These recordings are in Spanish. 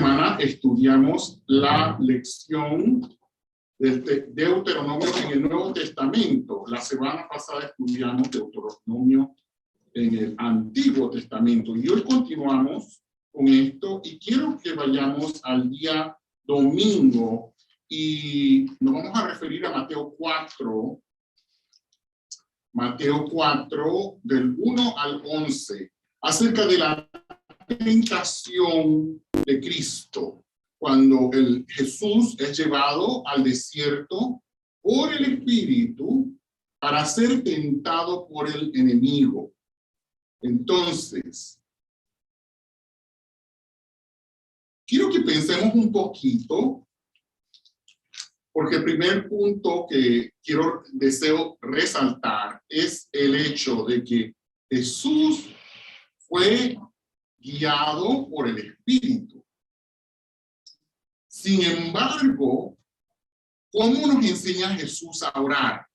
semana estudiamos la lección del Deuteronomio en el Nuevo Testamento. La semana pasada estudiamos Deuteronomio en el Antiguo Testamento. Y hoy continuamos con esto y quiero que vayamos al día domingo y nos vamos a referir a Mateo 4. Mateo 4, del 1 al 11, acerca de la tentación de Cristo, cuando Jesús es llevado al desierto por el Espíritu para ser tentado por el enemigo. Entonces, quiero que pensemos un poquito, porque el primer punto que deseo resaltar es el hecho de que Jesús fue guiado por el Espíritu. Sin embargo, ¿cómo nos enseña Jesús a orar?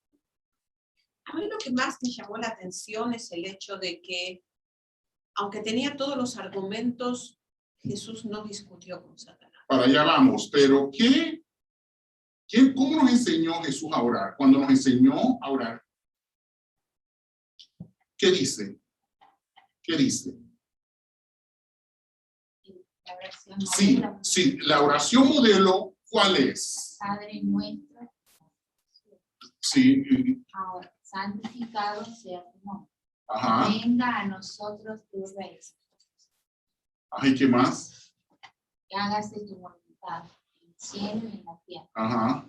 A mí lo que más me llamó la atención es el hecho de que, aunque tenía todos los argumentos, Jesús no discutió con Satanás. Para allá vamos, pero ¿cómo nos enseñó Jesús a orar? Cuando nos enseñó a orar, ¿qué dice? ¿Qué dice? La oración modelo. Sí, la oración modelo, ¿cuál es? Padre nuestro. Sí. Ahora, santificado sea tu nombre. Ajá. Venga a nosotros tu reino. Ay, ¿qué más? Que hágase tu voluntad, en el cielo y en la tierra. Ajá.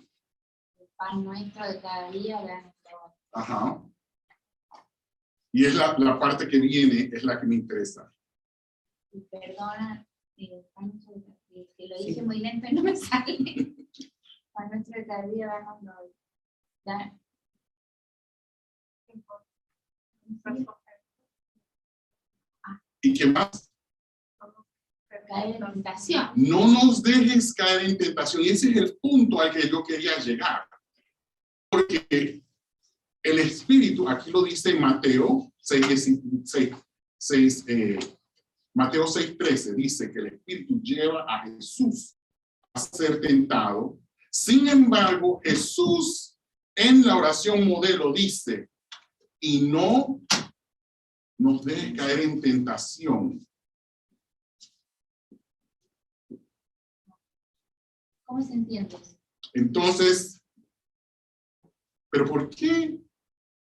El pan nuestro de cada día, danos hoy. Ajá. Y es la parte que viene, es la que me interesa. Y perdona, que lo dije muy lento y no me sale. Pan nuestro de cada día, danos hoy. ¿Y qué más? Caer en tentación. No nos dejes caer en tentación. Y ese es el punto al que yo quería llegar. Porque el Espíritu, aquí lo dice Mateo 6:13, dice que el Espíritu lleva a Jesús a ser tentado. Sin embargo, Jesús en la oración modelo dice, y no nos dejes caer en tentación. ¿Cómo se entiende eso? Entonces, ¿pero por qué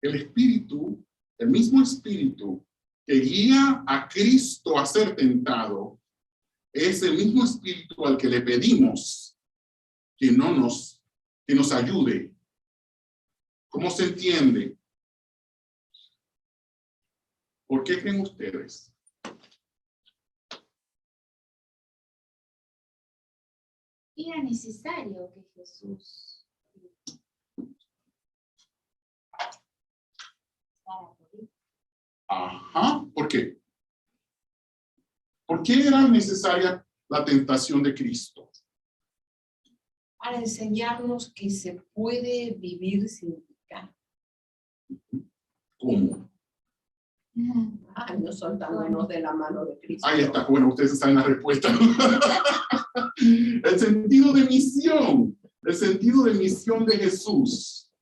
el Espíritu, el mismo Espíritu que guía a Cristo a ser tentado, es el mismo Espíritu al que le pedimos que nos ayude? ¿Cómo se entiende? ¿Por qué creen ustedes? Era necesario que Jesús pasara por él. Ajá, ¿por qué? ¿Por qué era necesaria la tentación de Cristo? Para enseñarnos que se puede vivir sin pecado. ¿Cómo? No soltándonos de la mano de Cristo. Ahí está, bueno, ustedes saben la respuesta. El sentido de misión de Jesús.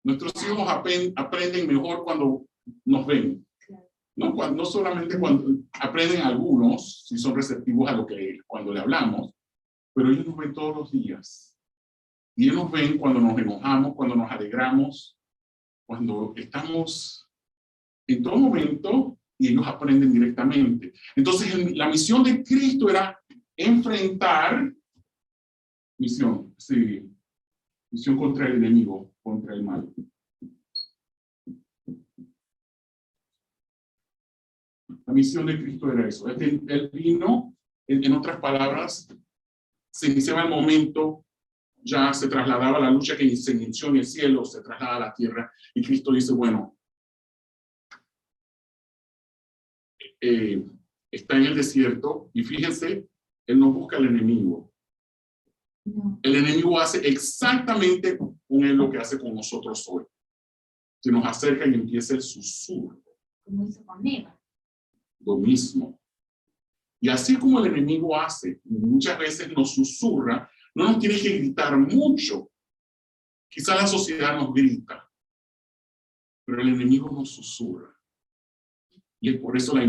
Nuestros hijos aprenden mejor cuando nos ven. No solamente cuando aprenden algunos, si son receptivos a cuando le hablamos, pero ellos nos ven todos los días. Y ellos nos ven cuando nos enojamos, cuando nos alegramos, cuando estamos en todo momento, y ellos aprenden directamente. Entonces, la misión de Cristo era enfrentar misión contra el enemigo, contra el mal. La misión de Cristo era eso. Él vino, en otras palabras, se iniciaba el momento, ya se trasladaba la lucha que se inició en el cielo, se traslada a la tierra, y Cristo dice, bueno, está en el desierto, y fíjense, él no busca al enemigo. No. El enemigo hace exactamente con él lo que hace con nosotros hoy. Se nos acerca y empieza el susurro. Como hizo con Eva. Lo mismo. Y así como el enemigo hace, muchas veces nos susurra, no nos tiene que gritar mucho. Quizá la sociedad nos grita, pero el enemigo nos susurra. Y es por eso la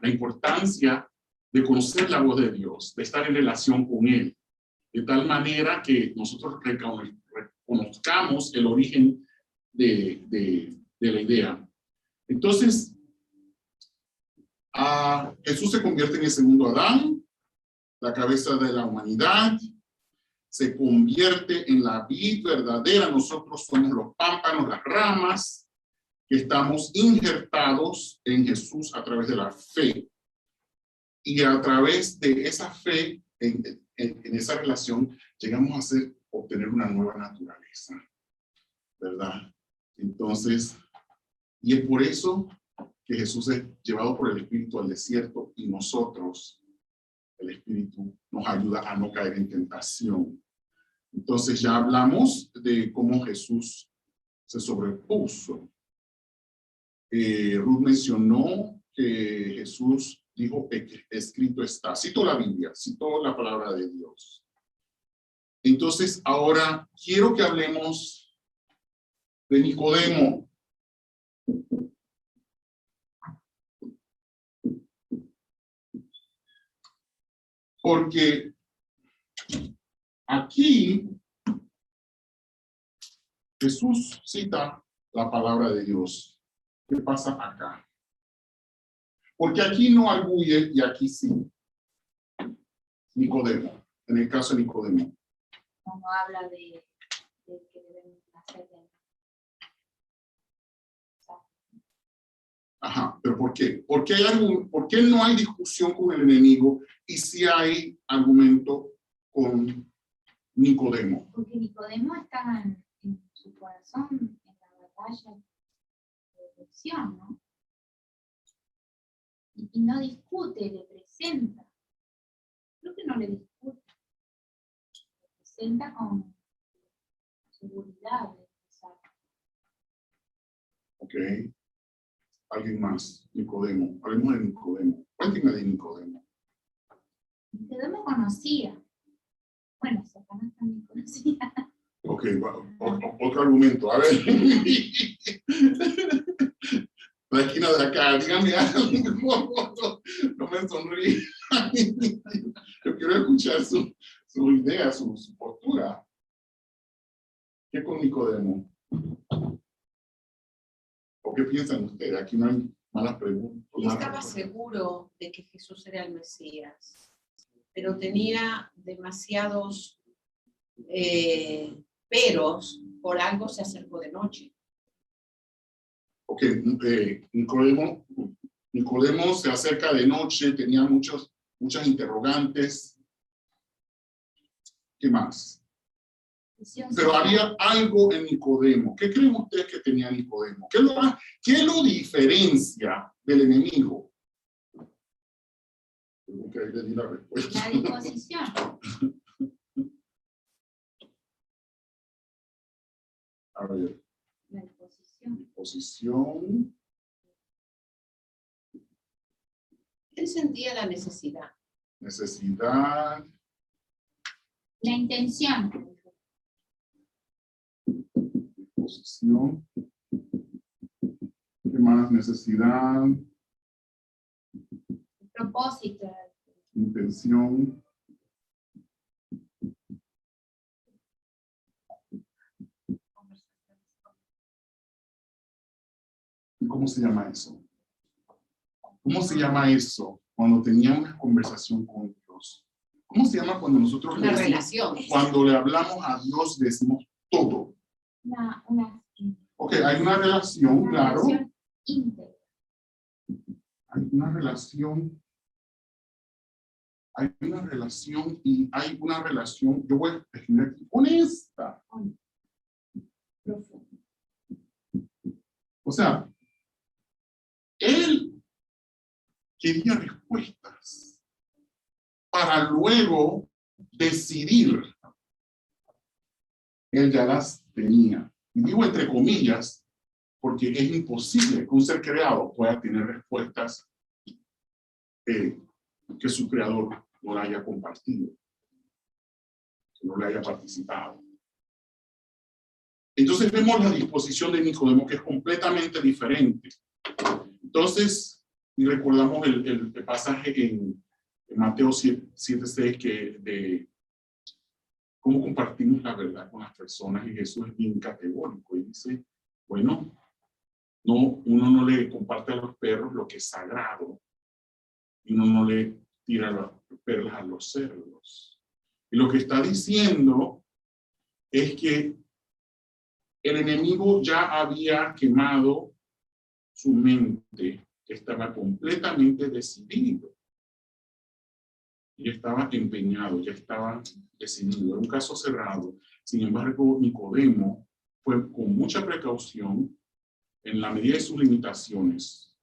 importancia de conocer la voz de Dios, de estar en relación con Él, de tal manera que nosotros reconozcamos el origen de la idea. Entonces, Jesús se convierte en el segundo Adán, la cabeza de la humanidad, se convierte en la vid verdadera. Nosotros somos los pámpanos, las ramas, que estamos injertados en Jesús a través de la fe. Y a través de esa fe, en esa relación, llegamos a obtener una nueva naturaleza, ¿verdad? Entonces, y es por eso que Jesús es llevado por el Espíritu al desierto y nosotros, el Espíritu, nos ayuda a no caer en tentación. Entonces ya hablamos de cómo Jesús se sobrepuso. Ruth mencionó que Jesús dijo que escrito está. Cito la Biblia, cito la palabra de Dios. Entonces ahora quiero que hablemos de Nicodemo. Porque aquí Jesús cita la palabra de Dios. ¿Qué pasa acá? Porque aquí no arguye y aquí sí. Nicodemo, en el caso de Nicodemo. No habla de que debemos hacer de... Ajá, pero ¿por qué? ¿Por qué no hay discusión con el enemigo y sí hay argumento con Nicodemo? Porque Nicodemo está en su corazón en la batalla de elección, ¿no? Y no discute, le presenta. Creo que no le discute. Le presenta con seguridad. Ok. ¿Alguien más? Nicodemo. Hablemos de Nicodemo. Cuéntame de Nicodemo. Nicodemo conocía. Bueno, Satanás también conocía. Ok, otro argumento. A ver. La esquina de acá, dígame algo. No me sonríe. Yo quiero escuchar su idea, su postura. ¿Qué con Nicodemo? ¿O qué piensan ustedes? Aquí no hay malas preguntas. Él estaba seguro de que Jesús era el Mesías, pero tenía demasiados peros, por algo se acercó de noche. Ok, Nicodemo se acerca de noche, tenía muchas interrogantes. ¿Qué más? Pero había algo en Nicodemo. ¿Qué creen ustedes que tenía Nicodemo? ¿Qué lo diferencia del enemigo? Creo que ahí le di la respuesta. La disposición. A ver. La disposición. Disposición. Él sentía la necesidad. Necesidad. La intención. Disposición. ¿Qué más? Necesidad. El propósito. Intención. ¿Cómo se llama eso? ¿Cómo se llama eso cuando tenía una conversación con Dios? ¿Cómo se llama cuando nosotros Una relación. Cuando le hablamos a Dios, decimos todo? Ok, hay una relación, claro. Relación íntegra. Hay una relación. Hay una relación y hay una relación, yo voy a escribir aquí, honesta. Profundo. O sea, él quería respuestas para luego decidir. Él ya las tenía. Y digo entre comillas, porque es imposible que un ser creado pueda tener respuestas que su creador no la haya compartido, que no le haya participado. Entonces vemos la disposición de Nicodemo, que es completamente diferente. Entonces, y recordamos el pasaje en Mateo 7:6, que de cómo compartimos la verdad con las personas, y Jesús es bien categórico y dice, bueno, uno no le comparte a los perros lo que es sagrado, y uno no le tira las perlas a los cerdos. Y lo que está diciendo es que el enemigo ya había quemado su mente, que estaba completamente decidido. Y estaba empeñado, ya estaba decidido. Era un caso cerrado. Sin embargo, Nicodemo fue con mucha precaución en la medida de sus limitaciones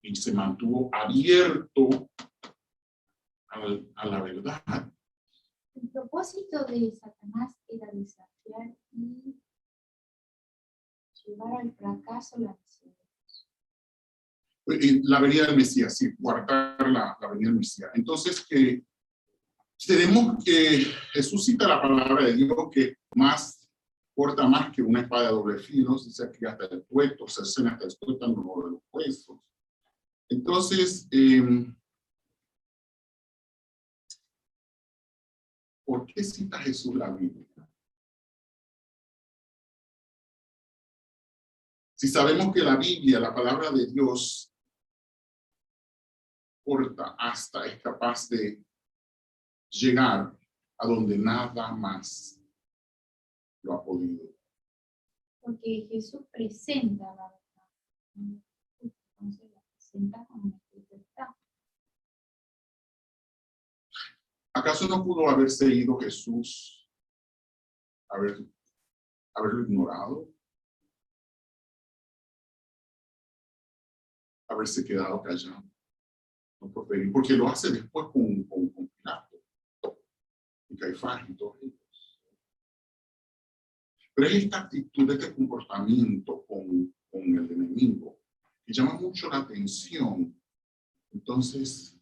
y se mantuvo abierto a la verdad. El propósito de Satanás era desafiar y llevar al fracaso la misión. La venida del Mesías, sí, guardar la venida del Mesías. Entonces, tenemos que Jesús cita la palabra de Dios, que corta más que una espada de doble filo, dice que hasta el tuétano, se hacen hasta el tuétano de los huesos. Entonces, ¿por qué cita Jesús la Biblia? Si sabemos que la Biblia, la palabra de Dios, corta hasta es capaz de llegar a donde nada más lo ha podido. Porque Jesús presenta la verdad. Entonces la presenta como está. ¿Acaso no pudo haberse ido Jesús, haberlo ignorado? Haberse quedado callado, no proferir, porque lo hace después con Pilato y Caifás y todos ellos. Pero es esta actitud, este comportamiento con el enemigo que llama mucho la atención. Entonces,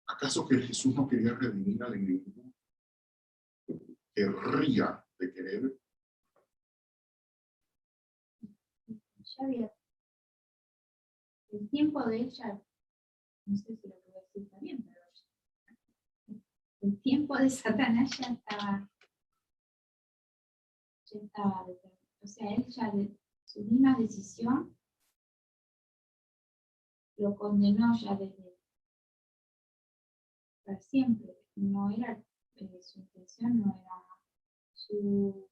¿acaso que Jesús no quería redimir al enemigo? Querría de querer. Ya había el tiempo de ella, no sé si lo voy a decir también, pero el tiempo de Satanás ya estaba o sea, él ya de su misma decisión lo condenó ya desde para siempre. No era su intención, no era su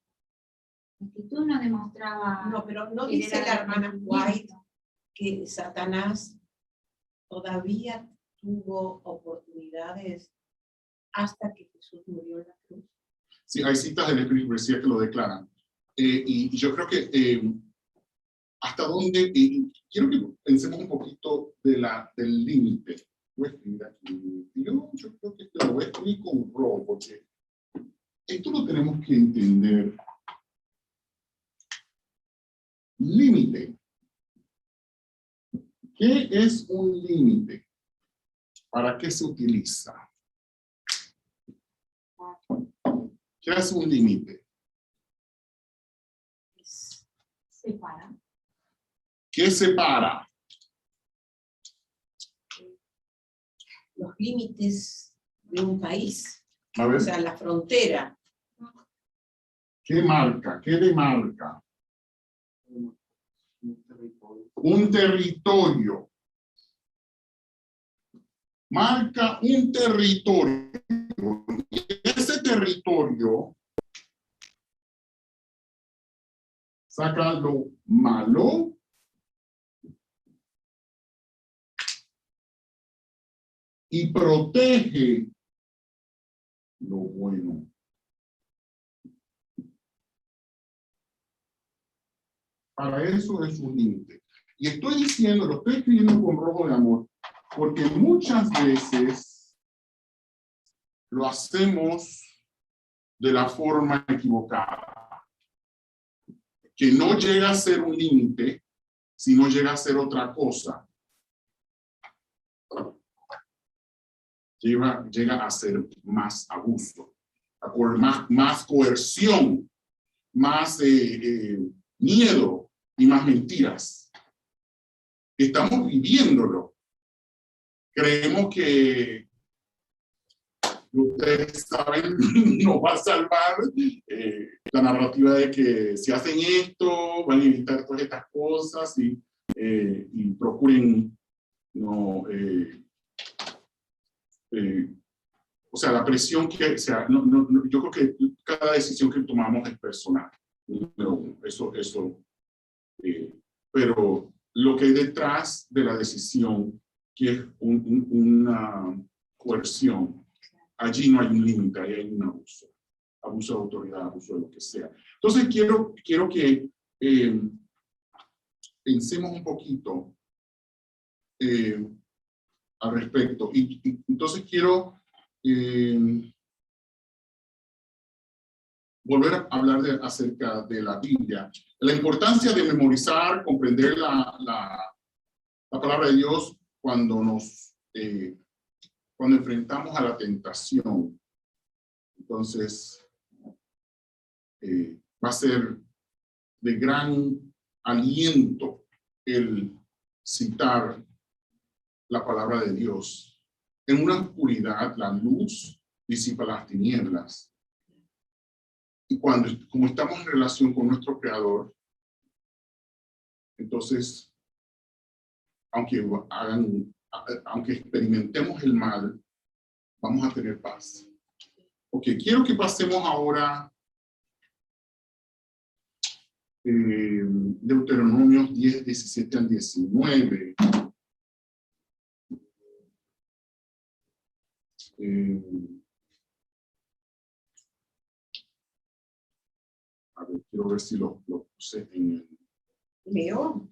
actitud, no demostraba. No, pero no dice la hermana White que Satanás todavía tuvo oportunidades hasta que Jesús murió en la cruz. Sí, hay citas del Espíritu que lo declaran. Y yo creo que hasta dónde, quiero que pensemos un poquito del límite. Voy a escribir aquí. Yo creo que lo voy a escribir con rojo, porque esto lo tenemos que entender. Límite. ¿Qué es un límite? ¿Para qué se utiliza? ¿Qué es un límite? Separa. ¿Qué separa? Los límites de un país, A ver, o sea, la frontera. ¿qué marca? ¿Qué demarca? Un territorio. Marca un territorio. Y ese territorio saca lo malo y protege lo bueno. Para eso es un límite. Y estoy diciendo, lo estoy escribiendo con rojo de amor, porque muchas veces lo hacemos de la forma equivocada, que no llega a ser un límite, si no llega a ser otra cosa, llega a ser más abuso, más coerción, más miedo y más mentiras. Estamos viviéndolo. Creemos que ustedes saben, nos va a salvar la narrativa de que si hacen esto, van a evitar todas estas cosas y procuren no, o sea, la presión que sea, yo creo que cada decisión que tomamos es personal. Pero lo que hay detrás de la decisión, que es una coerción, allí no hay un límite, ahí hay un abuso. Abuso de autoridad, abuso de lo que sea. Entonces quiero que pensemos un poquito al respecto. Y entonces quiero volver a hablar acerca de la Biblia. La importancia de memorizar, comprender la palabra de Dios cuando cuando enfrentamos a la tentación. Entonces, va a ser de gran aliento el citar la palabra de Dios. En una oscuridad, la luz disipa las tinieblas. Y como estamos en relación con nuestro Creador, entonces, aunque experimentemos el mal, vamos a tener paz. Ok, quiero que pasemos ahora Deuteronomio 10, 17 al 19. A ver, quiero ver si lo puse en el... Leo.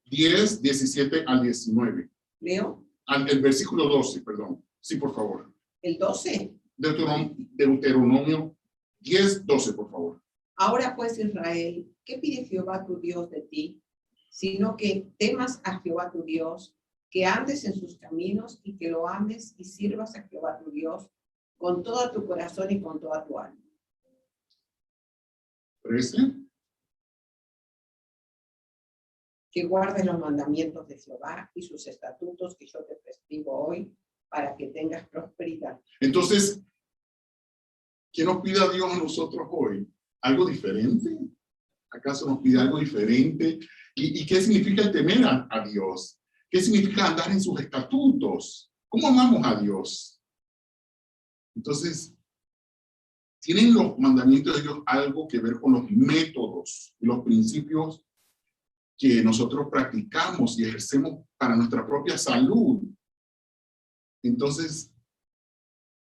10, 17 al 19. Leo. El versículo 12, perdón. Sí, por favor. El 12. Deuteronomio 10, 12, por favor. Ahora pues, Israel, ¿qué pide Jehová tu Dios de ti? Sino que temas a Jehová tu Dios, que andes en sus caminos y que lo ames y sirvas a Jehová tu Dios con todo tu corazón y con toda tu alma. 13. Que guardes los mandamientos de Jehová y sus estatutos que yo te prescribo hoy para que tengas prosperidad. Entonces, ¿qué nos pide Dios a nosotros hoy? ¿Algo diferente? ¿Acaso nos pide algo diferente? ¿Y qué significa el temer a Dios? ¿Qué significa andar en sus estatutos? ¿Cómo amamos a Dios? Entonces, ¿tienen los mandamientos de Dios algo que ver con los métodos y los principios que nosotros practicamos y ejercemos para nuestra propia salud? Entonces,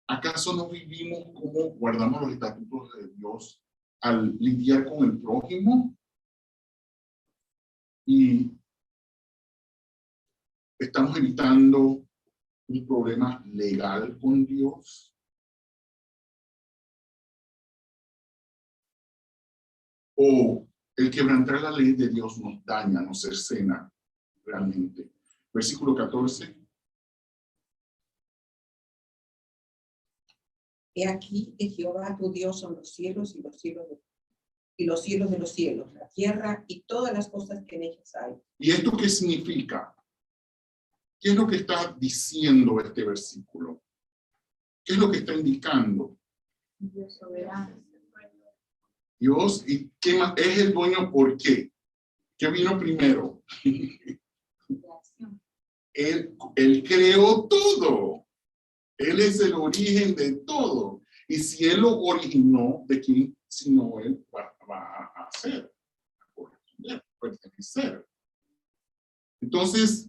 ¿acaso no vivimos como guardamos los estatutos de Dios al lidiar con el prójimo? Y estamos evitando un problema legal con Dios. O el quebrantar la ley de Dios nos daña, nos cercena realmente. Versículo 14. He aquí que Jehová tu Dios son los cielos y los cielos de los cielos, la tierra y todas las cosas que en ellas hay. ¿Y esto qué significa? ¿Qué es lo que está diciendo este versículo? ¿Qué es lo que está indicando? Dios soberano. Dios, ¿y qué más? Es el dueño, ¿por qué? ¿Qué vino primero? Él creó todo. Él es el origen de todo. Y si Él lo originó, ¿de quién? Si no, Él va a hacer, a corresponder, a pertenecer. Entonces,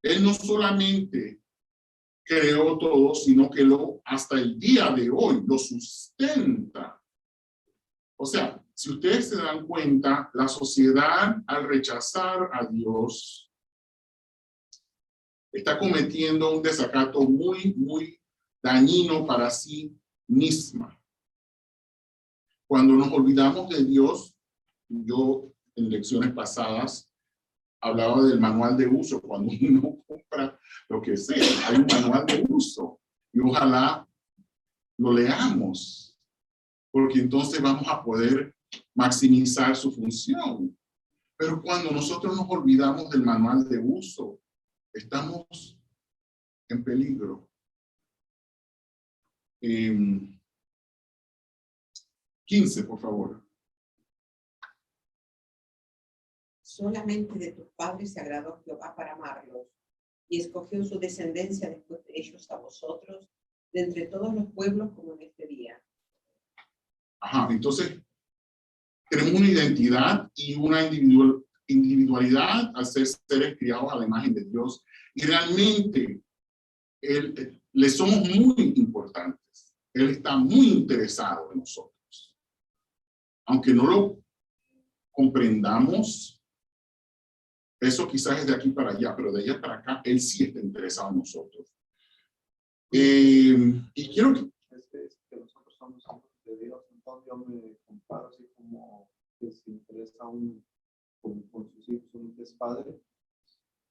Él no solamente creó todo, sino que hasta el día de hoy lo sustenta. O sea, si ustedes se dan cuenta, la sociedad al rechazar a Dios está cometiendo un desacato muy, muy dañino para sí misma. Cuando nos olvidamos de Dios, yo en lecciones pasadas hablaba del manual de uso. Cuando uno compra lo que sea, hay un manual de uso y ojalá lo leamos, porque entonces vamos a poder maximizar su función. Pero cuando nosotros nos olvidamos del manual de uso, estamos en peligro. 15, por favor. Solamente de tus padres se agradó Jehová para amarlos, y escogió su descendencia después de ellos a vosotros, de entre todos los pueblos como en este día. Ajá, entonces tenemos una identidad y una individualidad al ser seres criados a la imagen de Dios, y realmente le somos muy importantes. Él está muy interesado en nosotros. Aunque no lo comprendamos, eso quizás es de aquí para allá, pero de allá para acá, Él sí está interesado en nosotros. Y quiero que nosotros somos hijos de Dios, entonces yo me comparo así como que se interesa uno con sus hijos, uno que es padre,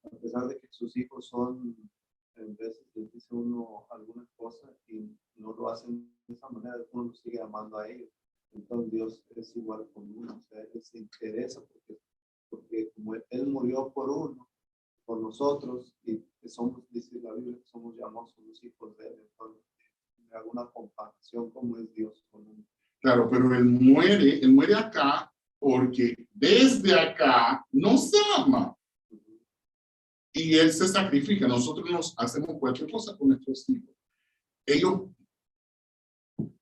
a pesar de que sus hijos son, en veces les dice uno algunas cosas y no lo hacen de esa manera, uno lo sigue amando a ellos. Entonces Dios es igual con uno, o sea, Él se interesa porque como Él murió por uno, por nosotros, y que somos, dice la Biblia, que somos llamados los hijos de Él, entonces me hago una comparación como es Dios con uno. Claro, pero Él muere acá porque desde acá nos ama. Y Él se sacrifica. Nosotros nos hacemos cualquier cosa con nuestros hijos. Ellos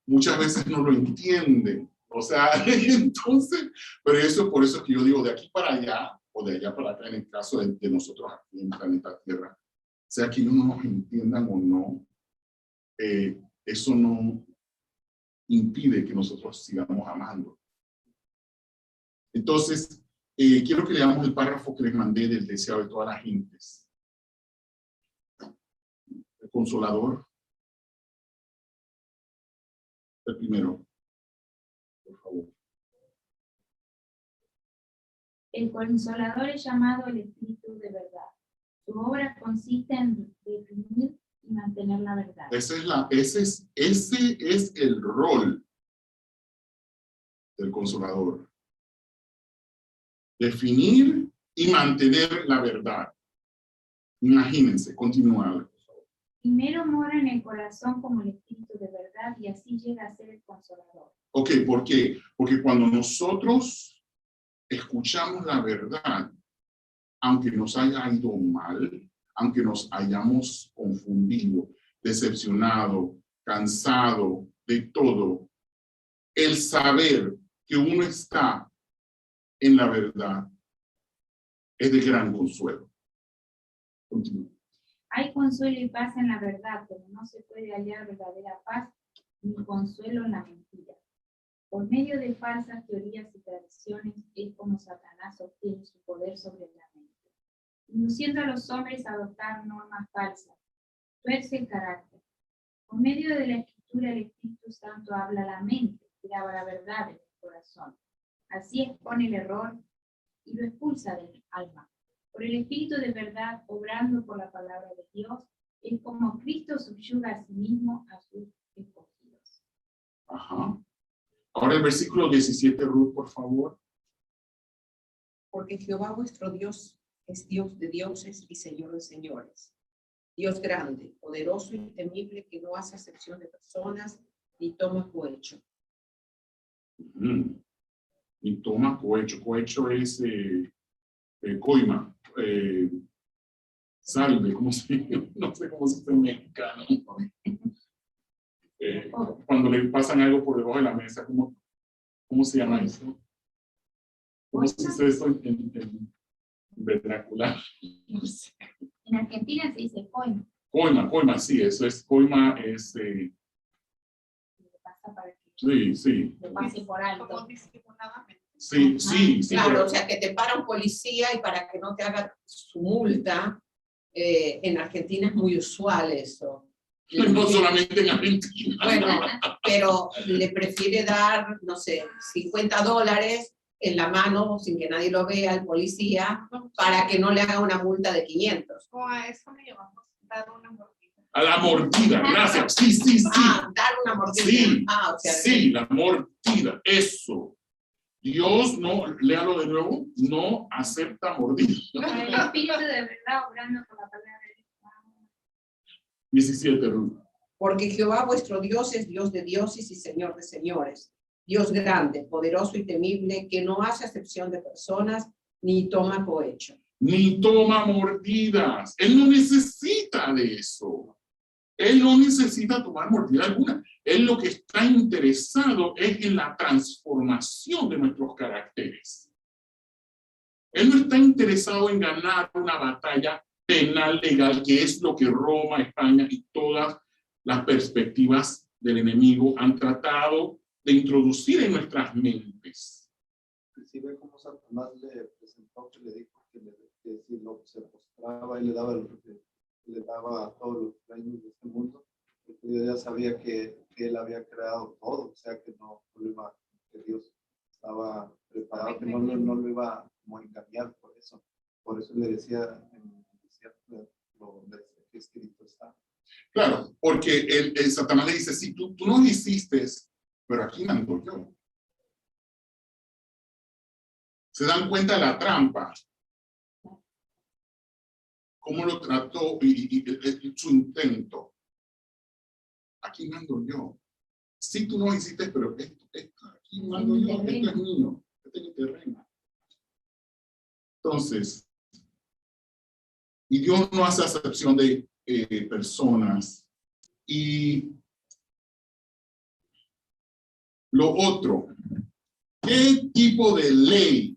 muchas veces no lo entienden. O sea, entonces, pero eso, por eso es que yo digo de aquí para allá, o de allá para acá, en el caso de nosotros aquí en el planeta Tierra, sea que ellos no nos entiendan o no, eso no impide que nosotros sigamos amando. Entonces, quiero que leamos el párrafo que les mandé del deseo de todas las gentes. El Consolador. El primero. Por favor. El Consolador es llamado el Espíritu de verdad. Su obra consiste en definir y mantener la verdad. Ese es el rol del Consolador. Definir y mantener la verdad. Imagínense, continuar. Primero mora en el corazón como el Espíritu de verdad y así llega a ser el Consolador. Ok, ¿por qué? Porque cuando nosotros escuchamos la verdad, aunque nos haya ido mal, aunque nos hayamos confundido, decepcionado, cansado de todo, el saber que uno está en la verdad es de gran consuelo. Continúa. Hay consuelo y paz en la verdad, pero no se puede hallar verdadera paz ni consuelo en la mentira. Por medio de falsas teorías y tradiciones es como Satanás obtiene su poder sobre la mente, induciendo a los hombres a adoptar normas falsas. Tuerce el carácter. Por medio de la Escritura, el Espíritu Santo habla a la mente, graba la verdad en el corazón. Así expone el error y lo expulsa del alma. Por el Espíritu de verdad, obrando por la palabra de Dios, es como Cristo subyuga a sí mismo a sus escogidos. Ajá. Ahora el versículo 17, Ruth, por favor. Porque Jehová vuestro Dios es Dios de dioses y Señor de señores. Dios grande, poderoso y temible, que no hace acepción de personas ni toma cohecho. Y toma cohecho. Cohecho es coima. Salve, ¿cómo se no sé cómo se dice en mexicano. Cuando le pasan algo por debajo de la mesa, ¿cómo se llama eso? ¿Cómo se dice eso en vernacular? No sé. En Argentina se dice coima. Coima, sí, eso es, coima es... Le pasa para que sí. le pase por alto. Como disimuladamente. Sí. Claro, Pero, o sea, que te para un policía y para que no te haga su multa, en Argentina es muy usual eso. no solamente en Argentina. Bueno, pero le prefiere dar, no sé, $50 en la mano, sin que nadie lo vea, al policía, para que no le haga una multa de 500. O a eso le llamamos dar una mordida. A la mordida, gracias. Sí, sí, sí. Ah, dar una mordida. Sí, Ah, o sea, sí, la mordida, eso. Dios no, léalo de nuevo, no acepta mordida. El espíritu de verdad obrando por la palabra de Dios. 17, Ruth. Porque Jehová vuestro Dios es Dios de dioses y Señor de señores, Dios grande, poderoso y temible, que no hace acepción de personas, ni toma cohecho. Ni toma mordidas. Él no necesita de eso. Él no necesita tomar mordida alguna. Él lo que está interesado es en la transformación de nuestros caracteres. Él no está interesado en ganar una batalla penal legal, que es lo que Roma, España y todas las perspectivas del enemigo han tratado de introducir en nuestras mentes. Si ve cómo Satanás le presentó, que le dijo que si lo se postraba y le daba a todos los reinos de este mundo, porque Dios ya sabía que él había creado todo, o sea que que Dios estaba preparado, que no lo iba como a engañar por eso le decía en el desierto, que escrito está. Claro, porque el Satanás le dice, sí, tú no lo hiciste, pero aquí mando yo. ¿Se dan cuenta de la trampa? ¿Cómo lo trató y su intento? Aquí mando yo. Sí, tú no lo hiciste, pero aquí mando yo, esto es mío, este es mi terreno. Entonces, y Dios no hace acepción de personas. Y lo otro, ¿qué tipo de ley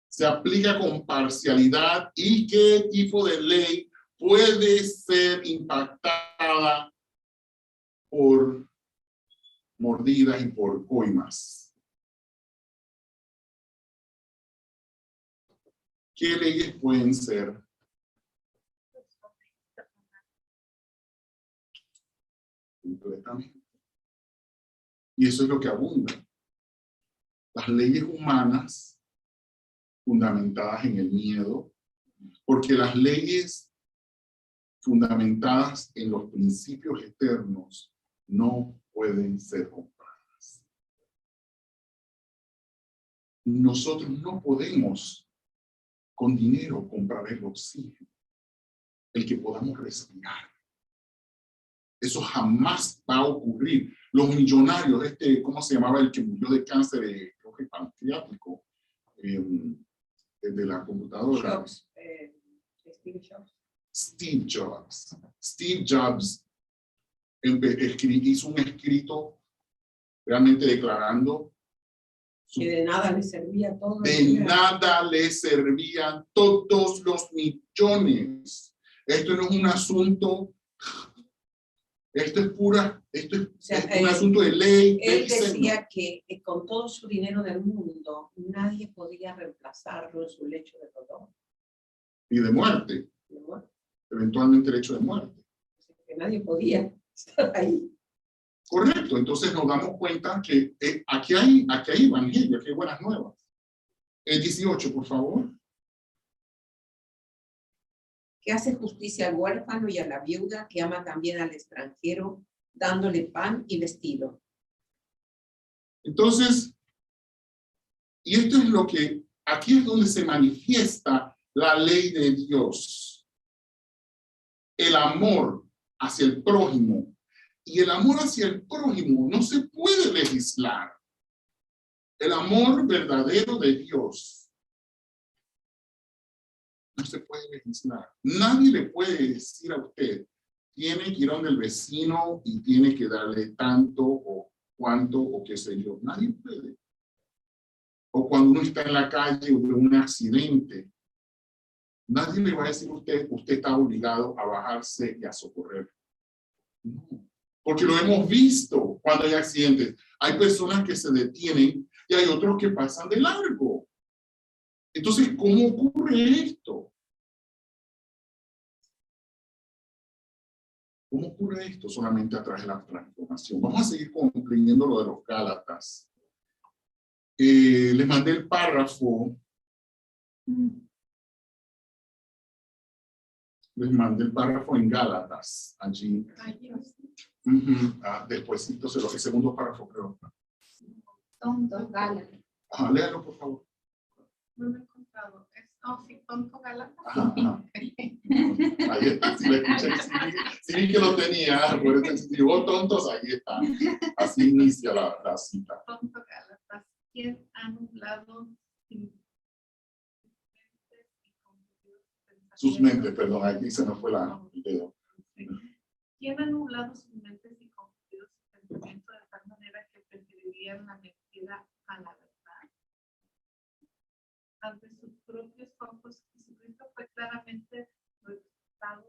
se aplica con parcialidad y qué tipo de ley puede ser impactada por mordidas y por coimas? ¿Qué leyes pueden ser? Completamente. Y eso es lo que abunda. Las leyes humanas fundamentadas en el miedo, porque las leyes fundamentadas en los principios eternos no pueden ser compradas. Nosotros no podemos con dinero comprar el oxígeno, el que podamos respirar. Eso jamás va a ocurrir. Los millonarios, ¿cómo se llamaba el que murió de cáncer, creo que pancreático, de la computadora? Jobs, Steve Jobs. Steve Jobs. Steve Jobs hizo un escrito realmente declarando Que de nada le servía todo. de nada le servían todos los millones. Esto no es un asunto, esto es un asunto de ley. Él decía que con todo su dinero del mundo, nadie podía reemplazarlo en su lecho de dolor. Y de muerte. De muerte. Eventualmente el hecho de muerte. Que nadie podía estar ahí. Correcto, entonces nos damos cuenta que aquí hay evangelio, aquí hay buenas nuevas. El 18, por favor. Que hace justicia al huérfano y a la viuda, que ama también al extranjero, dándole pan y vestido. Entonces, y esto es lo que, aquí es donde se manifiesta la ley de Dios. El amor hacia el prójimo. Y el amor hacia el prójimo no se puede legislar. El amor verdadero de Dios no se puede legislar. Nadie le puede decir a usted, tiene que ir a donde el vecino y tiene que darle tanto o cuánto o qué sé yo. Nadie puede. O cuando uno está en la calle o ve un accidente, nadie le va a decir a usted está obligado a bajarse y a socorrer. No. Porque lo hemos visto cuando hay accidentes. Hay personas que se detienen y hay otros que pasan de largo. Entonces, ¿cómo ocurre esto? ¿Cómo ocurre esto? Solamente a través de la transformación información. Vamos a seguir leyendo lo de los Gálatas. Les mandé el párrafo. Les mandé el párrafo en Gálatas, allí. Despuésito, el segundo párrafo, creo. Tontos, Gálatas. Léalo, por favor. No lo he encontrado. Sí, tonto Gálatas. Ahí está, si lo escuchan, si vi que lo tenía, acuérdense, si digo tontos, ahí está. Así inicia la cita. Tonto Gálatas. ¿Quién ha nublado Sus mentes, perdón, aquí se me fue el dedo. ¿Quién ha nublado sus mentes y confundido sus pensamientos de tal manera que preferirían la mentira a la verdad? Ante sus propios ojos, Jesucristo fue claramente representado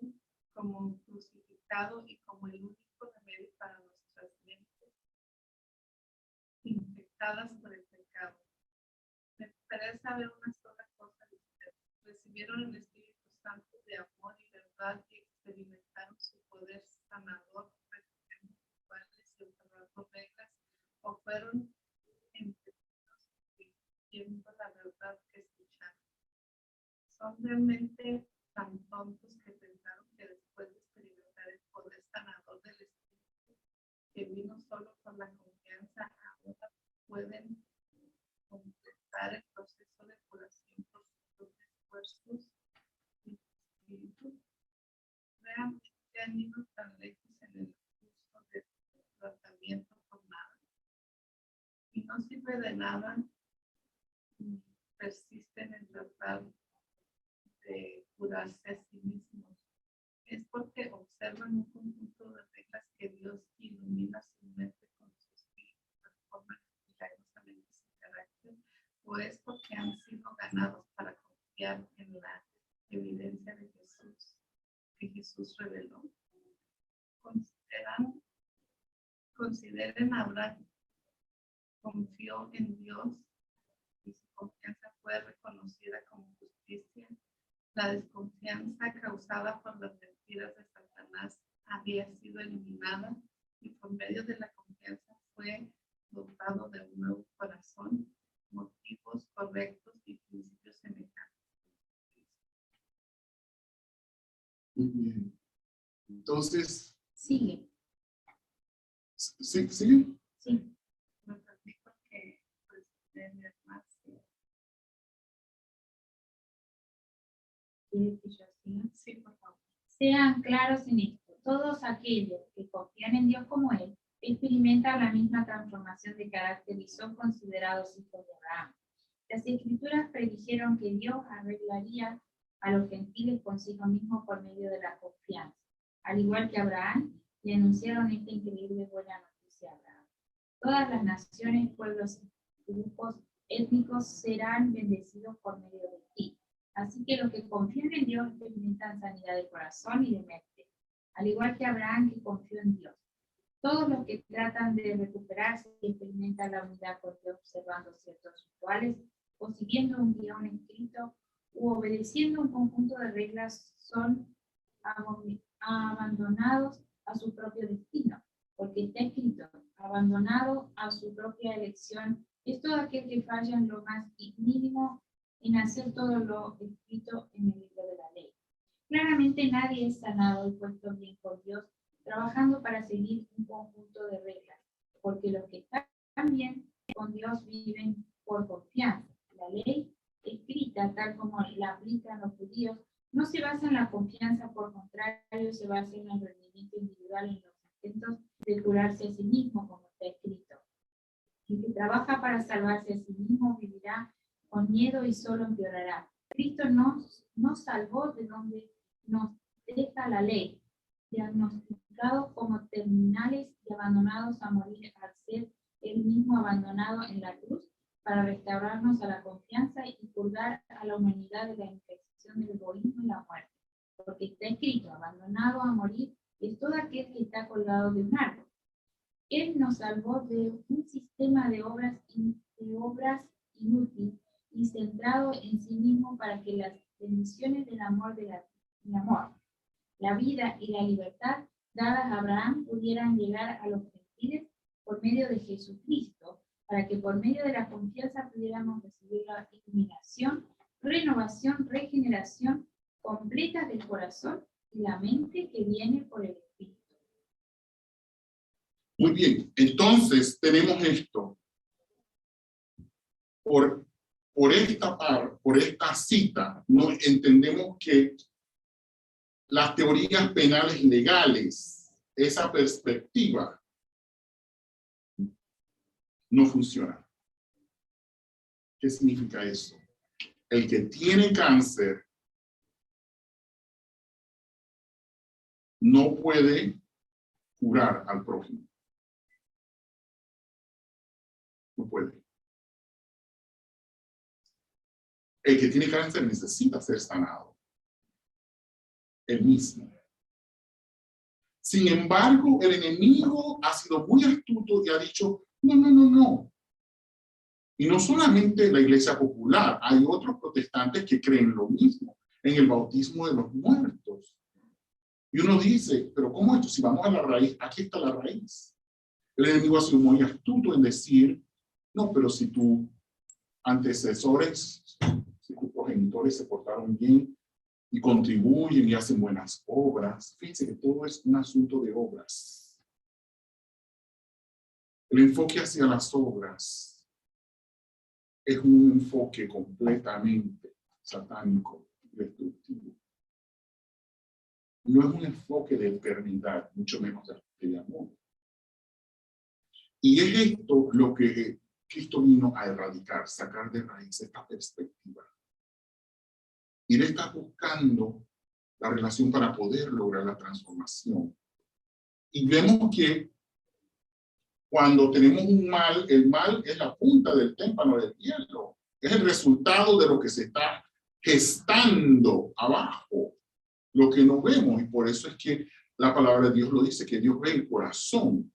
como crucificado y como el único remedio para nuestras mentes infectadas por el pecado. Me gustaría saber una sola cosa de ustedes. Recibieron el Espíritu Santo de amor y verdad y experimentaron su poder sanador, rituales y observando reglas, o fueron entretenidos viendo la verdad que escucharon. Son realmente tan tontos que pensaron que después de experimentar el poder sanador del Espíritu, que vino solo por la confianza, ahora pueden completar el proceso de curación por sus propios esfuerzos y espíritu. Realmente han ido tan lejos en el uso del tratamiento por nada. Y no sirve de nada, persisten en tratar de curarse a sí mismos. Es porque observan un conjunto de reglas que Dios ilumina su mente con su espíritu, transforman milagrosamente su carácter, o es porque han sido ganados para confiar en la evidencia de Jesús que Jesús reveló. Consideren ahora, confió en Dios y su confianza fue reconocida como justicia. La desconfianza causada por las mentiras de Satanás había sido eliminada y por medio de la confianza fue dotado de un nuevo corazón, motivos correctos y principios semejantes. Muy bien. Entonces, Sigue. ¿sí? ¿Sigue? Sí. Me platico que pues tener más. ¿Quieres que yo siga? Sí, por favor. Sean claros en esto. Todos aquellos que confían en Dios como Él experimentan la misma transformación de carácter y son considerados hijos de Abraham. Las Escrituras predijeron que Dios arreglaría a los gentiles consigo mismo por medio de la confianza. Al igual que Abraham, le anunciaron esta increíble buena noticia a Abraham. Todas las naciones, pueblos y grupos étnicos serán bendecidos por medio de ti. Así que los que confían en Dios experimentan sanidad de corazón y de mente, al igual que Abraham que confió en Dios. Todos los que tratan de recuperarse y experimentan la unidad con Dios observando ciertos rituales o siguiendo un guión escrito u obedeciendo un conjunto de reglas son abandonados a su propio destino, porque está escrito, abandonado a su propia elección, es todo aquel que falla en lo más mínimo en hacer todo lo escrito en el libro de la ley. Claramente nadie es sanado y puesto bien por Dios trabajando para seguir un conjunto de reglas, porque los que están bien con Dios viven por confianza. La ley escrita, tal como la aplican los judíos, no se basa en la confianza, por contrario, se basa en el rendimiento individual en los intentos de curarse a sí mismo, como está escrito. El que trabaja para salvarse a sí mismo vivirá con miedo y solo empeorará. Cristo nos salvó de donde nos deja la ley, diagnosticados como terminales y abandonados a morir al ser él mismo abandonado en la cruz para restaurarnos a la confianza y purgar a la humanidad de la infección del egoísmo y la muerte. Porque está escrito, abandonado a morir es todo aquel que está colgado de un árbol. Él nos salvó de un sistema de obras inútil y centrado en sí mismo para que las bendiciones del amor, la vida y la libertad dadas a Abraham pudieran llegar a los gentiles medio de Jesucristo, para que por medio de la confianza pudiéramos recibir la iluminación, renovación, regeneración completa del corazón y la mente que viene por el Espíritu. Muy bien, entonces tenemos esto. Por esta cita, no entendemos que las teorías penales legales, esa perspectiva, no funciona. ¿Qué significa eso? El que tiene cáncer no puede curar al prójimo. No puede. El que tiene cáncer necesita ser sanado. Él mismo. Sin embargo, el enemigo ha sido muy astuto y ha dicho, no, no, no, no. Y no solamente la iglesia popular, hay otros protestantes que creen lo mismo en el bautismo de los muertos. Y uno dice, pero ¿cómo esto? Si vamos a la raíz, aquí está la raíz. El enemigo ha sido muy astuto en decir, no, pero si tus antecesores, si tus progenitores se portaron bien y contribuyen y hacen buenas obras, fíjense que todo es un asunto de obras. El enfoque hacia las obras es un enfoque completamente satánico y destructivo. No es un enfoque de eternidad, mucho menos de amor. Y es esto lo que Cristo vino a erradicar, sacar de raíz esta perspectiva. Y él está buscando la relación para poder lograr la transformación. Y vemos que cuando tenemos un mal, el mal es la punta del témpano del hielo. Es el resultado de lo que se está gestando abajo, lo que no vemos. Y por eso es que la palabra de Dios lo dice, que Dios ve el corazón.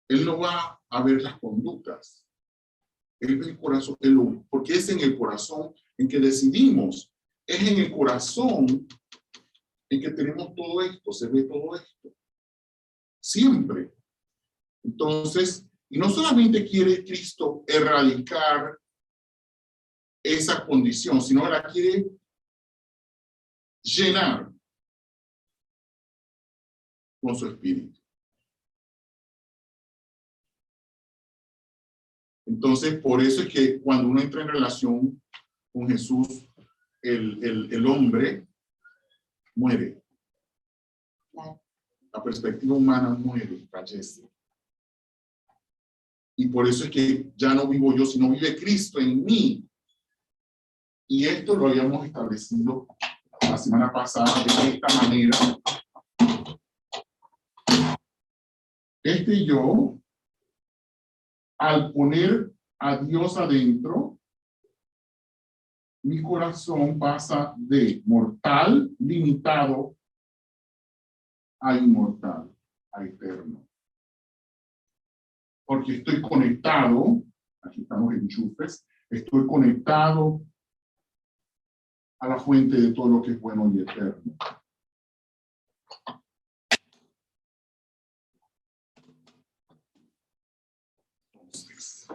Él no va a ver las conductas. Él ve el corazón, porque es en el corazón en que decidimos. Es en el corazón en que tenemos todo esto, se ve todo esto. Siempre. Entonces, y no solamente quiere Cristo erradicar esa condición, sino la quiere llenar con su espíritu. Entonces, por eso es que cuando uno entra en relación con Jesús, el hombre muere. La perspectiva humana muere, fallece. Y por eso es que ya no vivo yo, sino vive Cristo en mí. Y esto lo habíamos establecido la semana pasada de esta manera. Yo, al poner a Dios adentro, mi corazón pasa de mortal, limitado, a inmortal, a eterno. Porque estoy conectado, aquí estamos enchufes, estoy conectado a la fuente de todo lo que es bueno y eterno. Entonces,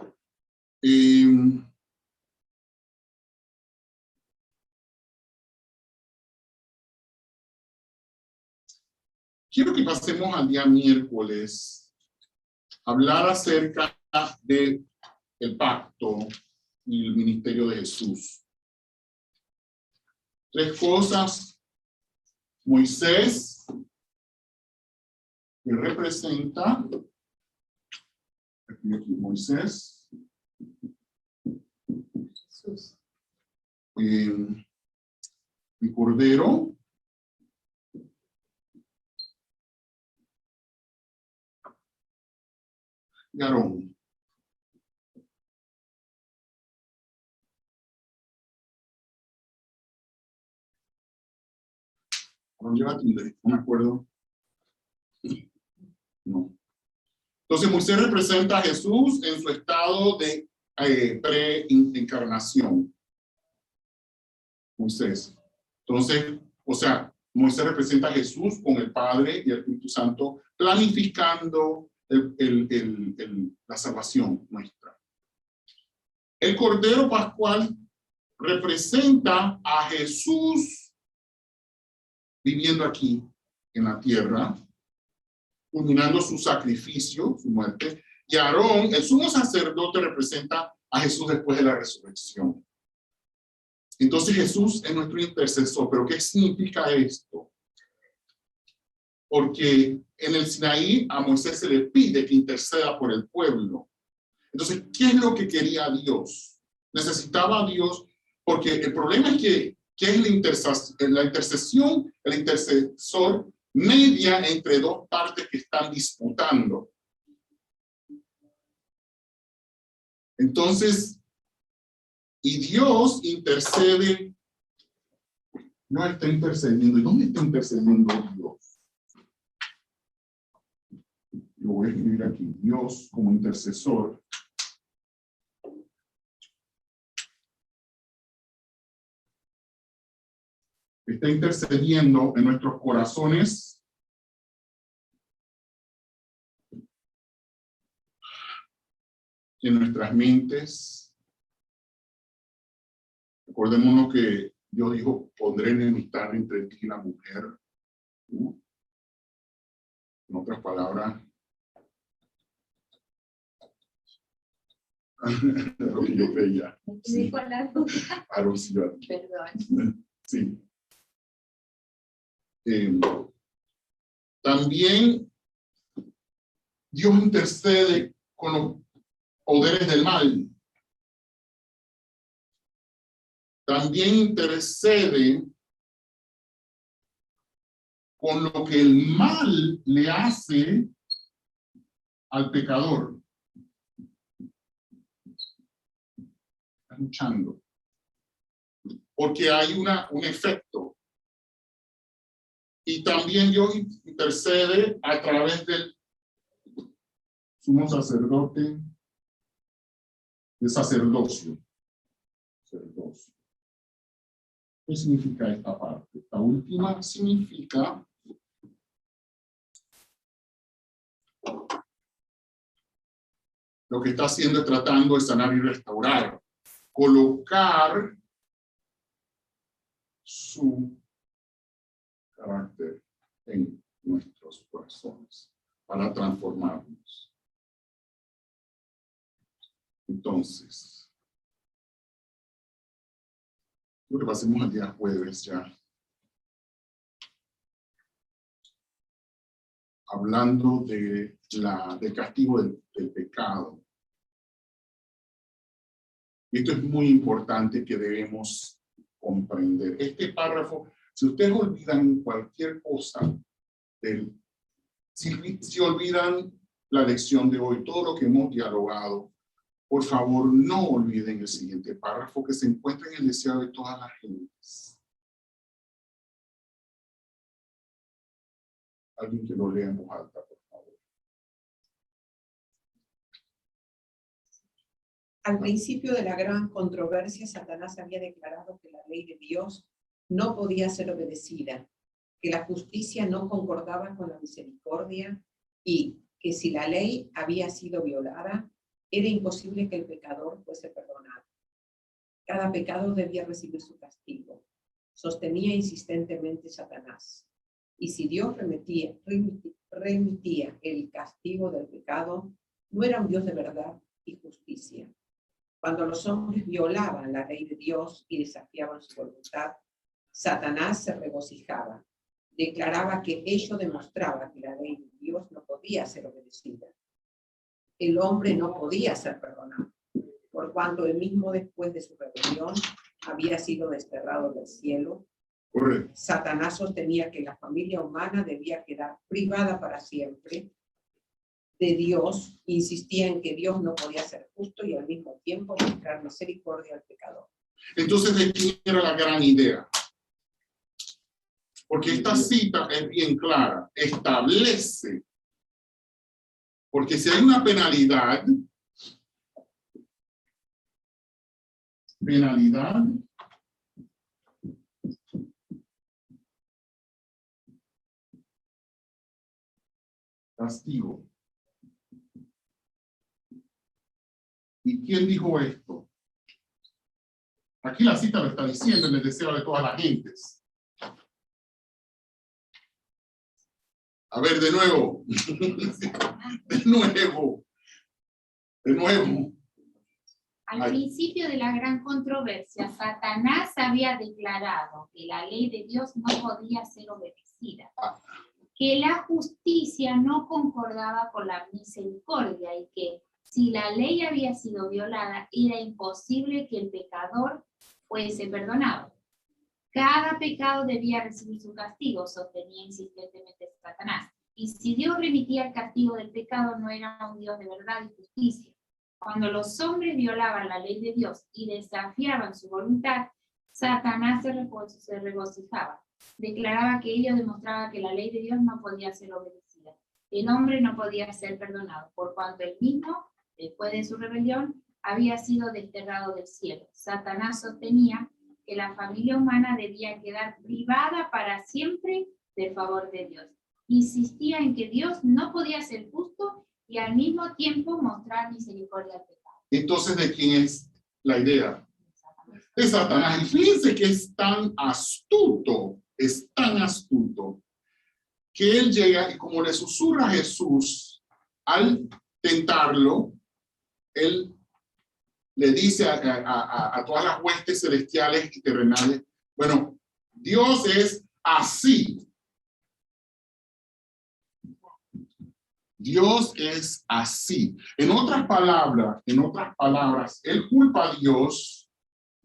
quiero que pasemos al día miércoles a hablar acerca de el pacto y el ministerio de Jesús. 3 cosas. Moisés, que representa, aquí Moisés, Jesús. el Cordero, y Aarón. Aarón lleva tilde, no me acuerdo. No. Entonces Moisés representa a Jesús en su estado de pre-encarnación. Moisés. Entonces, o sea, Moisés representa a Jesús con el Padre y el Espíritu Santo, planificando la salvación nuestra. El Cordero Pascual representa a Jesús viviendo aquí en la tierra, culminando su sacrificio, su muerte, y Aarón, el sumo sacerdote, representa a Jesús después de la resurrección. Entonces Jesús es nuestro intercesor. ¿Pero qué significa esto? Porque en el Sinaí a Moisés se le pide que interceda por el pueblo. Entonces, ¿qué es lo que quería Dios? Necesitaba a Dios, porque el problema es que ¿qué es la intercesión? El intercesor media entre dos partes que están disputando. Entonces, y Dios intercede, no está intercediendo. ¿Y dónde está intercediendo Dios? Lo voy a escribir aquí. Dios como intercesor. Está intercediendo en nuestros corazones en nuestras mentes. Recordémonos que Dios dijo, pondré enemistad entre ti y la mujer. En otras palabras, lo que yo creía. Sí. Con la duda. Perdón. Sí. También Dios intercede con los poderes del mal. También intercede con lo que el mal le hace al pecador. Está luchando. Porque hay un efecto. Y también Dios intercede a través del sumo sacerdote, de sacerdocio. ¿Qué significa esta parte? Esta última significa lo que está haciendo es tratando de sanar y restaurar, colocar su carácter en nuestros corazones para transformarnos. Entonces, lo que pasemos el día jueves ya, hablando del castigo del pecado. Y esto es muy importante que debemos comprender. Este párrafo, si ustedes olvidan cualquier cosa, si olvidan la lección de hoy, todo lo que hemos dialogado, por favor no olviden el siguiente párrafo que se encuentra en el deseo de todas las gentes. Alguien que lo lea en voz alta, por favor. Al principio de la gran controversia, Satanás había declarado que la ley de Dios no podía ser obedecida, que la justicia no concordaba con la misericordia y que si la ley había sido violada, era imposible que el pecador fuese perdonado. Cada pecado debía recibir su castigo, sostenía insistentemente Satanás. Y si Dios remitía el castigo del pecado, no era un Dios de verdad y justicia. Cuando los hombres violaban la ley de Dios y desafiaban su voluntad, Satanás se regocijaba. Declaraba que ello demostraba que la ley de Dios no podía ser obedecida. El hombre no podía ser perdonado, por cuanto él mismo después de su rebelión había sido desterrado del cielo. Correcto. Satanás sostenía que la familia humana debía quedar privada para siempre de Dios, insistía en que Dios no podía ser justo y al mismo tiempo mostrar misericordia al pecador. Entonces, ¿de quién era la gran idea? Porque esta cita es bien clara, establece, porque si hay una penalidad, castigo. ¿Y quién dijo esto? Aquí la cita lo está diciendo en el deseo de todas las gentes. A ver, de nuevo. De nuevo. Al Ay. principio de la gran controversia, Satanás había declarado que la ley de Dios no podía ser obedecida, que la justicia no concordaba con la misericordia y que si la ley había sido violada, era imposible que el pecador fuese perdonado. Cada pecado debía recibir su castigo, sostenía insistentemente Satanás. Y si Dios remitía el castigo del pecado, no era un Dios de verdad y justicia. Cuando los hombres violaban la ley de Dios y desafiaban su voluntad, Satanás se regocijaba. Declaraba que ello demostraba que la ley de Dios no podía ser obedecida. El hombre no podía ser perdonado, por cuanto él mismo, después de su rebelión, había sido desterrado del cielo. Satanás sostenía que la familia humana debía quedar privada para siempre del favor de Dios. Insistía en que Dios no podía ser justo y al mismo tiempo mostrar misericordia al pecado. Entonces, ¿de quién es la idea? De Satanás. Y fíjense que es tan astuto, que él llega y como le susurra a Jesús al tentarlo, él le dice a todas las huestes celestiales y terrenales, bueno, Dios es así. Dios es así. En otras palabras, él culpa a Dios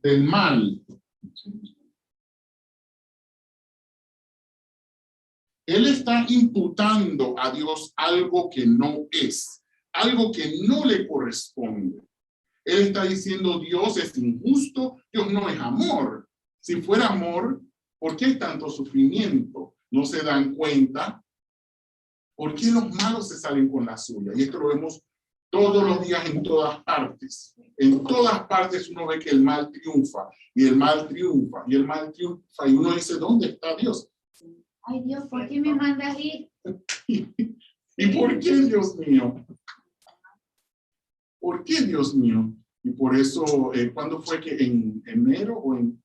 del mal. Él está imputando a Dios algo que no es, algo que no le corresponde. Él está diciendo, Dios es injusto, Dios no es amor. Si fuera amor, ¿por qué hay tanto sufrimiento? ¿No se dan cuenta? ¿Por qué los malos se salen con la suya? Y esto lo vemos todos los días en todas partes. En todas partes uno ve que el mal triunfa, y el mal triunfa, y el mal triunfa, y uno dice, ¿dónde está Dios? Ay Dios, ¿por qué me mandas ir? ¿Y por qué, Dios mío? ¿Por qué, Dios mío? Y por eso, ¿cuándo fue que en enero o en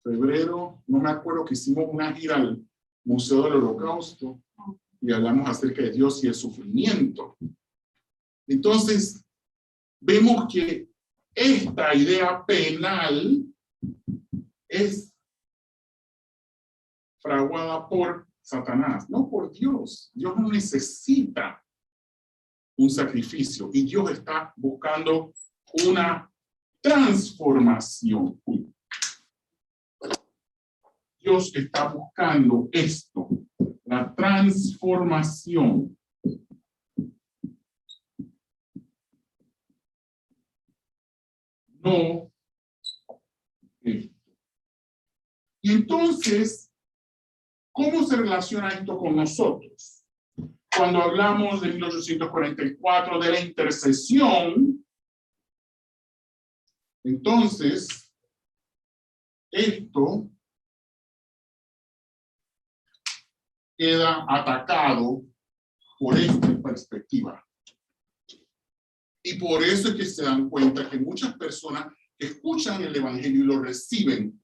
febrero? No me acuerdo, que hicimos una gira al Museo del Holocausto y hablamos acerca de Dios y el sufrimiento. Entonces, vemos que esta idea penal es fraguada por Satanás, no por Dios. Dios no necesita un sacrificio y Dios está buscando una transformación. Dios está buscando esto, la transformación. No esto. Y entonces, ¿cómo se relaciona esto con nosotros? Cuando hablamos de 1844 de la intercesión, entonces, esto queda atacado por esta perspectiva. Y por eso es que se dan cuenta que muchas personas que escuchan el evangelio y lo reciben,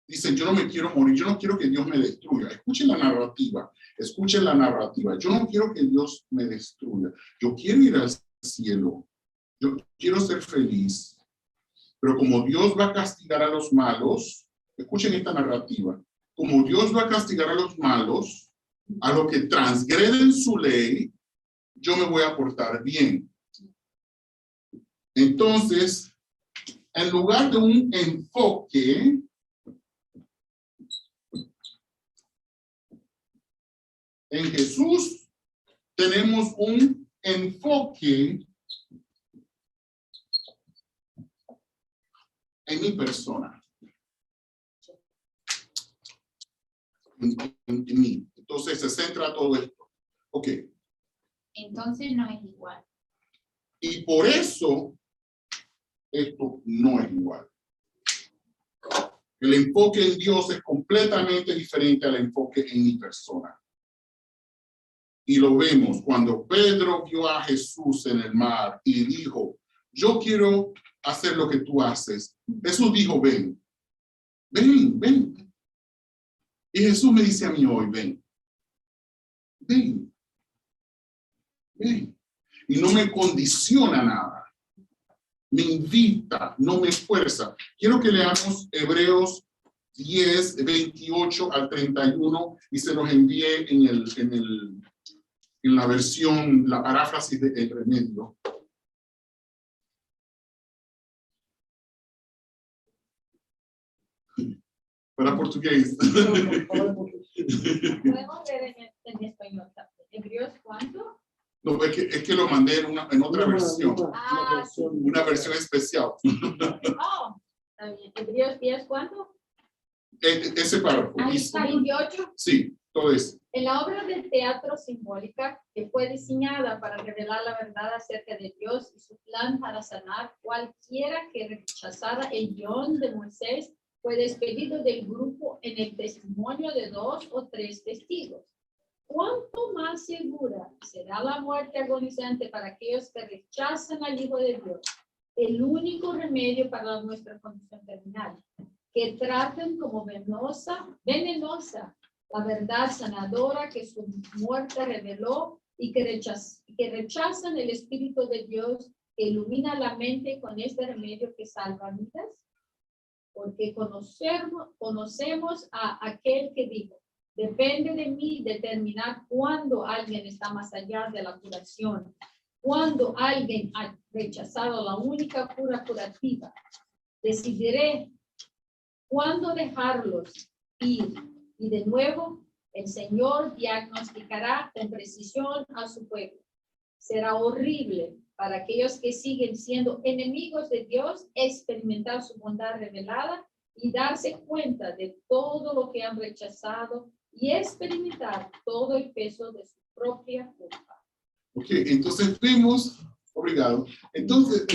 dicen, yo no me quiero morir, yo no quiero que Dios me destruya. Escuchen la narrativa, escuchen la narrativa. Yo no quiero que Dios me destruya. Yo quiero ir al cielo. Yo quiero ser feliz. Pero como Dios va a castigar a los malos, escuchen esta narrativa. Como Dios va a castigar a los malos, a los que transgreden su ley, yo me voy a portar bien. Entonces, en lugar de un enfoque en Jesús, tenemos un enfoque en mi persona. En mí. Entonces se centra todo esto. Ok. Entonces no es igual. Y por eso esto no es igual. El enfoque en Dios es completamente diferente al enfoque en mi persona. Y lo vemos cuando Pedro vio a Jesús en el mar y dijo, yo quiero hacer lo que tú haces. Jesús dijo, ven, ven, ven. Y Jesús me dice a mí hoy, ven, ven, ven. Y no me condiciona nada. Me invita, no me fuerza. Quiero que leamos Hebreos 10, 28 al 31 y se los envié en la versión, la paráfrasis de El Remedio. Para portugués. Podemos leer en español también. ¿Hebreos cuánto? No, es que lo mandé en otra versión. Una versión especial. Oh, está bien. ¿Hebreos 10 cuánto? Ese párrafo. Ahí está, 28. Sí, todo eso. En la obra de teatro simbólica que fue diseñada para revelar la verdad acerca de Dios y su plan para sanar, cualquiera que rechazara el guión de Moisés fue despedido del grupo en el testimonio de 2 o 3 testigos. ¿Cuánto más segura será la muerte agonizante para aquellos que rechazan al Hijo de Dios? El único remedio para nuestra condición terminal, que traten como venenosa la verdad sanadora que su muerte reveló y que rechazan el Espíritu de Dios que ilumina la mente con este remedio que salva vidas. Porque conocemos a aquel que dijo, depende de mí determinar cuándo alguien está más allá de la curación, cuando alguien ha rechazado la única cura curativa. Decidiré cuándo dejarlos ir. Y de nuevo, el Señor diagnosticará con precisión a su pueblo. Será horrible para aquellos que siguen siendo enemigos de Dios experimentar su bondad revelada y darse cuenta de todo lo que han rechazado y experimentar todo el peso de su propia culpa. Ok, entonces vemos, obrigado, entonces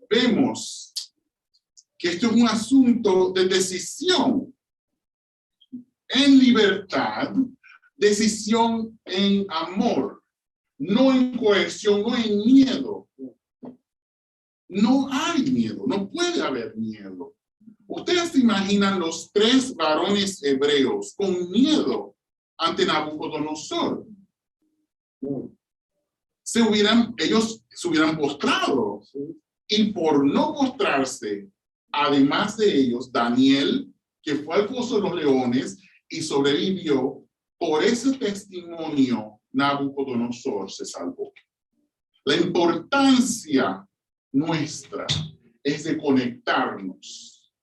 vemos que esto es un asunto de decisión en libertad, decisión en amor, no en coerción, no en miedo. No hay miedo, no puede haber miedo. Ustedes se imaginan los 3 varones hebreos con miedo ante Nabucodonosor. Ellos se hubieran postrado. Y por no postrarse, además de ellos, Daniel, que fue al foso de los leones y sobrevivió, por ese testimonio, Nabucodonosor se salvó. La importancia nuestra es de conectarnos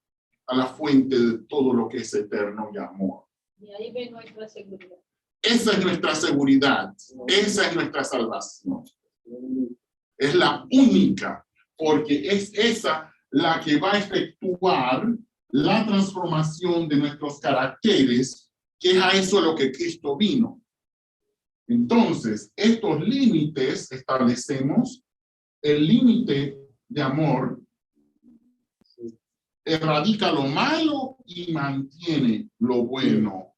a la fuente de todo lo que es eterno y amor. Y ahí ven nuestra seguridad. Esa es nuestra seguridad, esa es nuestra salvación. Es la única, porque es esa la que va a efectuar la transformación de nuestros caracteres, que es a eso lo que Cristo vino. Entonces, estos límites establecemos, el límite de amor erradica lo malo y mantiene lo bueno.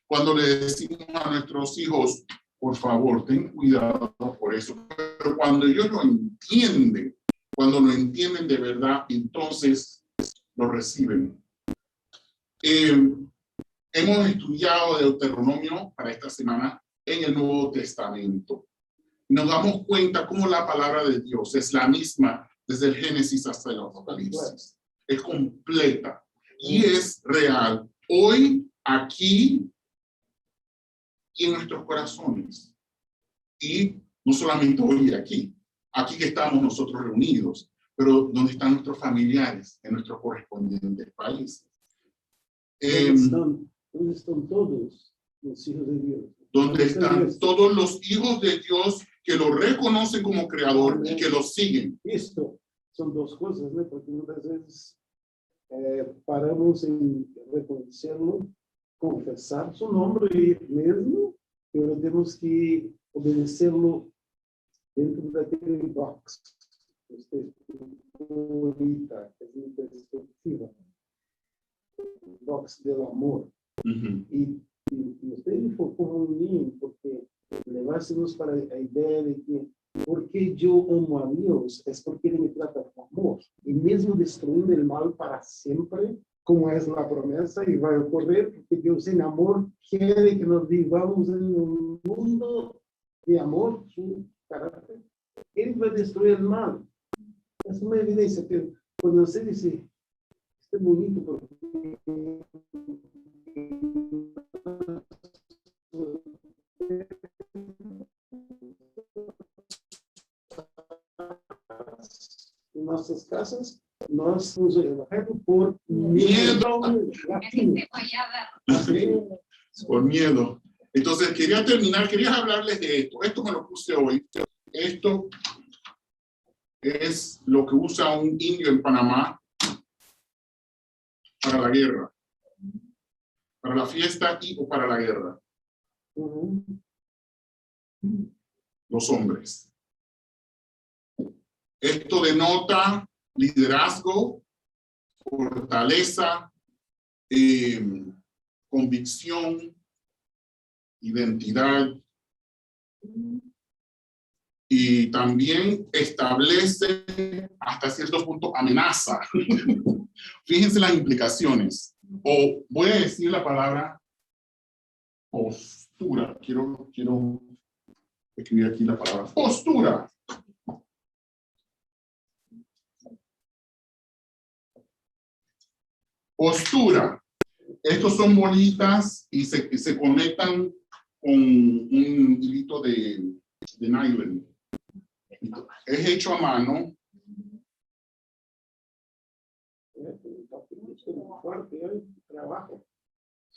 Cuando le decimos a nuestros hijos, por favor, ten cuidado por eso. Pero cuando ellos lo entienden, cuando lo entienden de verdad, entonces lo reciben. Hemos estudiado Deuteronomio para esta semana en el Nuevo Testamento. Nos damos cuenta cómo la palabra de Dios es la misma desde el Génesis hasta el Apocalipsis. Es completa y es real. Hoy, aquí y en nuestros corazones. Y no solamente hoy aquí que estamos nosotros reunidos, pero donde están nuestros familiares en nuestros correspondientes países. ¿Dónde están todos los hijos de Dios? Donde están todos los hijos de Dios que lo reconocen como creador y que lo siguen. Esto son 2 cosas, ¿no? Porque muchas veces paramos en reconocerlo, confesar su nombre mismo, pero tenemos que obedecerlo dentro de aquel box. Ahorita, es mi perspectiva. Box del amor. Y usted enfocó muy bien, porque levásemos para la idea de que porque yo amo a Dios, es porque Él me trata con amor. Y mismo destruyendo el mal para siempre, como es la promesa, y va a ocurrir, porque Dios en amor quiere que nos vivamos en un mundo de amor, su carácter. Él va a destruir el mal. Es una evidencia que cuando usted dice, está bonito porque en nuestras casas, nós somos evangelho por miedo. La gente guayaba. Por miedo. Entonces, quería terminar, quería hablarles de esto. Esto me lo puse hoy. Esto es lo que usa un indio en Panamá para la guerra. Para la fiesta y o para la guerra. Los hombres. Esto denota liderazgo, fortaleza, convicción, identidad, y también establece hasta cierto punto amenaza. Fíjense las implicaciones. O voy a decir la palabra postura. Quiero escribir aquí la palabra postura. Postura. Estos son bolitas y se conectan con un hilito de nylon. Es hecho a mano.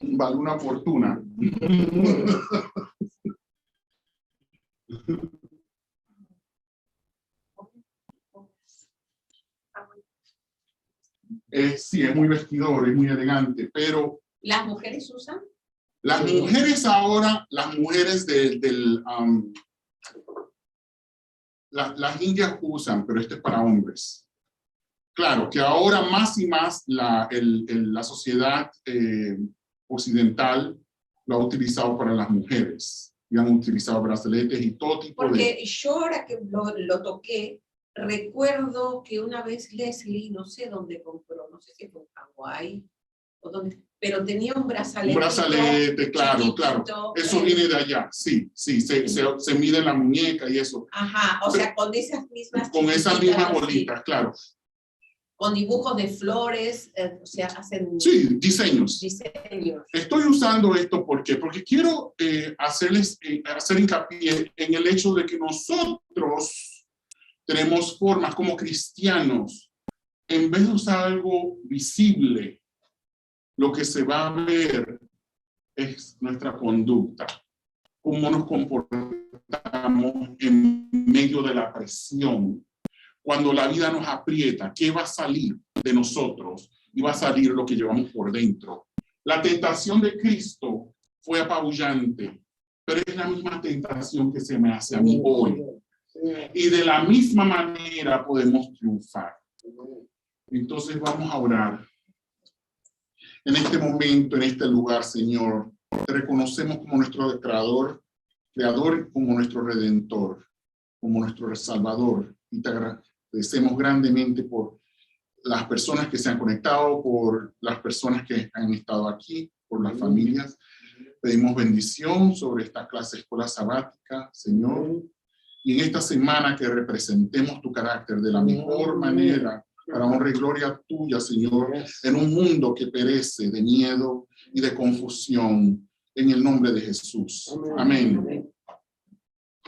Vale una fortuna. Sí, es muy vestidor, es muy elegante, pero ¿Las mujeres usan? las mujeres ahora, las mujeres las indias usan, pero este es para hombres. Claro, que ahora más y más la sociedad occidental lo ha utilizado para las mujeres. Y han utilizado brazaletes y todo tipo Porque yo ahora que lo toqué, recuerdo que una vez Leslie, no sé dónde compró, no sé si fue en Hawái, o dónde, pero tenía un brazalete. Un brazalete, claro, claro. Eso viene de allá, sí, se mide en la muñeca y eso. Ajá, o sea, con esas mismas Con esas mismas bolitas, sí, claro. con dibujos de flores, o sea, hacen Sí, diseños. diseños. Estoy usando esto porque quiero hacer hincapié en el hecho de que nosotros tenemos formas como cristianos, en vez de usar algo visible, lo que se va a ver es nuestra conducta, cómo nos comportamos en medio de la presión. Cuando la vida nos aprieta, ¿qué va a salir de nosotros? Y va a salir lo que llevamos por dentro. La tentación de Cristo fue apabullante, pero es la misma tentación que se me hace a mí hoy. Y de la misma manera podemos triunfar. Entonces vamos a orar. En este momento, en este lugar, Señor, te reconocemos como nuestro creador, como nuestro redentor, como nuestro salvador. Y te agradecemos grandemente por las personas que se han conectado, por las personas que han estado aquí, por las familias. Pedimos bendición sobre esta clase de escuela sabática, Señor. Y en esta semana que representemos tu carácter de la mejor manera, para honra y gloria tuya, Señor, en un mundo que perece de miedo y de confusión, en el nombre de Jesús. Amén.